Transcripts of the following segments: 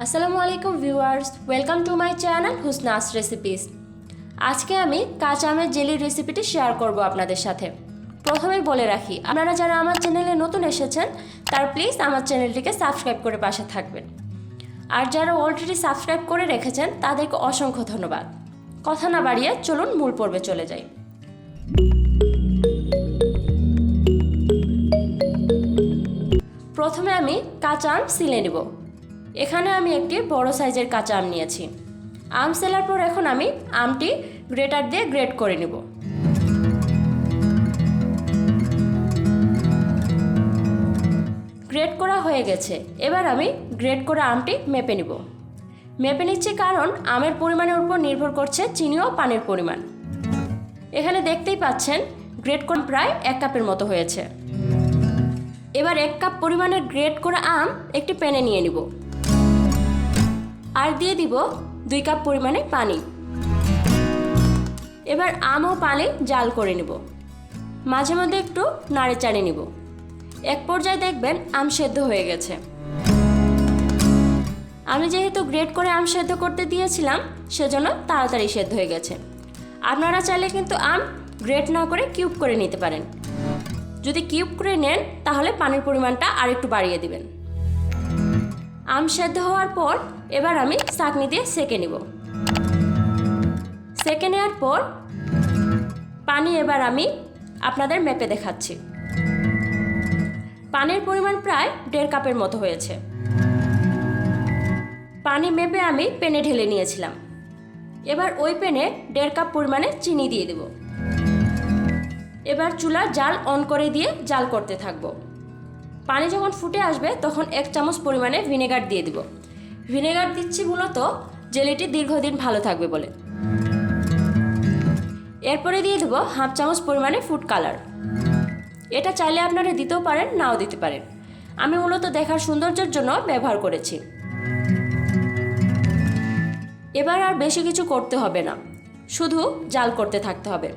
আসসালামু আলাইকুম viewers, welcome to my channel Husna's recipes. আজকে আমি কাঁচা আমের জেলির রেসিপিটি শেয়ার করব আপনাদের সাথে। প্রথমেই বলে রাখি, আপনারা যারা আমার চ্যানেলে নতুন এসেছেন তারা প্লিজ আমার চ্যানেলটিকে সাবস্ক্রাইব করে পাশে থাকবেন, আর যারা অলরেডি সাবস্ক্রাইব করে রেখেছেন তাদেরকে অসংখ্য ধন্যবাদ। কথা না বাড়িয়ে চলুন মূল পর্বে চলে যাই। প্রথমে আমি কাঁচা আম ছিলে নেব। এখানে আমি একটি বড় সাইজের কাঁচা আম নিয়েছি। আম সেলার পর এখন আমি আমটি গ্রেটার দিয়ে গ্রেট করে নেব। গ্রেট করা হয়ে গেছে, এবার আমি গ্রেট করা আমটি মেপে নেব। মেপে নিচ্ছি কারণ আমের পরিমাণের উপর নির্ভর করছে চিনি ও পানির পরিমাণ। এখানে দেখতেই পাচ্ছেন গ্রেট করা প্রায় 1 কাপের মতো হয়েছে। এবার 1 কাপ পরিমাণের গ্রেট করা আম একটি প্যানে নিয়ে নিব, আর দিয়ে দিব 2 কাপ পরিমাণে পানি। এবার আম ও পানি জাল করে নেব, মাঝে মধ্যে একটু নাড়ে চাড়ে নিব। এক পর্যায়ে দেখবেন আম সেদ্ধ হয়ে গেছে। আমি যেহেতু গ্রেট করে আম সেদ্ধ করতে দিয়েছিলাম সেজন্য তাড়াতাড়ি সেদ্ধ হয়ে গেছে। আপনারা চাইলে কিন্তু আম গ্রেট না করে কিউব করে নিতে পারেন। যদি কিউব করে নেন তাহলে পানির পরিমাণটা আরেকটু বাড়িয়ে দিবেন। আম সেদ্ধ হওয়ার পর এবার আমি ছাঁকনি দিয়ে সেঁকে নিব। সেঁকে নেওয়ার পর পানি এবার আমি আপনাদের মেপে দেখাচ্ছি। পানির পরিমাণ প্রায় 1.5 কাপের মতো হয়েছে। পানি মেপে আমি প্যানে ঢেলে নিয়েছিলাম। এবার ওই প্যানে 1.5 কাপ পরিমাণে চিনি দিয়ে দেব। এবার চুলার জাল অন করে দিয়ে জাল করতে থাকব। পানি যখন ফুটে আসবে তখন 1 চামচ পরিমাণে ভিনেগার দিয়ে দিব। ভিনেগার দিচ্ছি মূলত জেলিটি দীর্ঘদিন ভালো থাকবে বলে। এরপরে দিয়ে দেব 1/2 চামচ পরিমাণে ফুড কালার। এটা চাইলে আপনারা দিতেও পারেন, নাও দিতে পারেন। আমি মূলত দেখার সৌন্দর্যের জন্য ব্যবহার করেছি। এবার আর বেশি কিছু করতে হবে না, শুধু জাল করতে থাকতে হবে।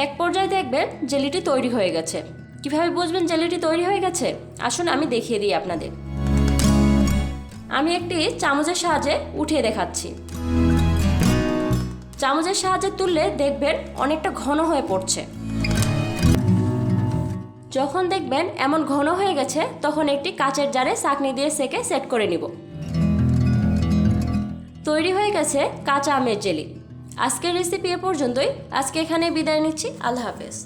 এক পর্যায়ে দেখবেন জেলিটি তৈরি হয়ে গেছে। কিভাবে বুঝবেন জেলিটি তৈরি হয়ে গেছে? আসুন আমি দেখিয়ে দিই আপনাদের। আমি একটি চামচের সাহায্যে উঠিয়ে দেখাচ্ছি। চামচের সাহায্যে তুললে দেখবেন অনেকটা ঘন হয়ে পড়ছে। যখন দেখবেন এমন ঘন হয়ে গেছে তখন একটি কাচের জারে ছাঁকনি দিয়ে সেঁকে সেট করে নিব। তৈরি হয়ে গেছে কাঁচা আমের জেলি। আজকের রেসিপি এ পর্যন্তই। আজকে এখানে বিদায় নিচ্ছি। আল্লাহ হাফেজ।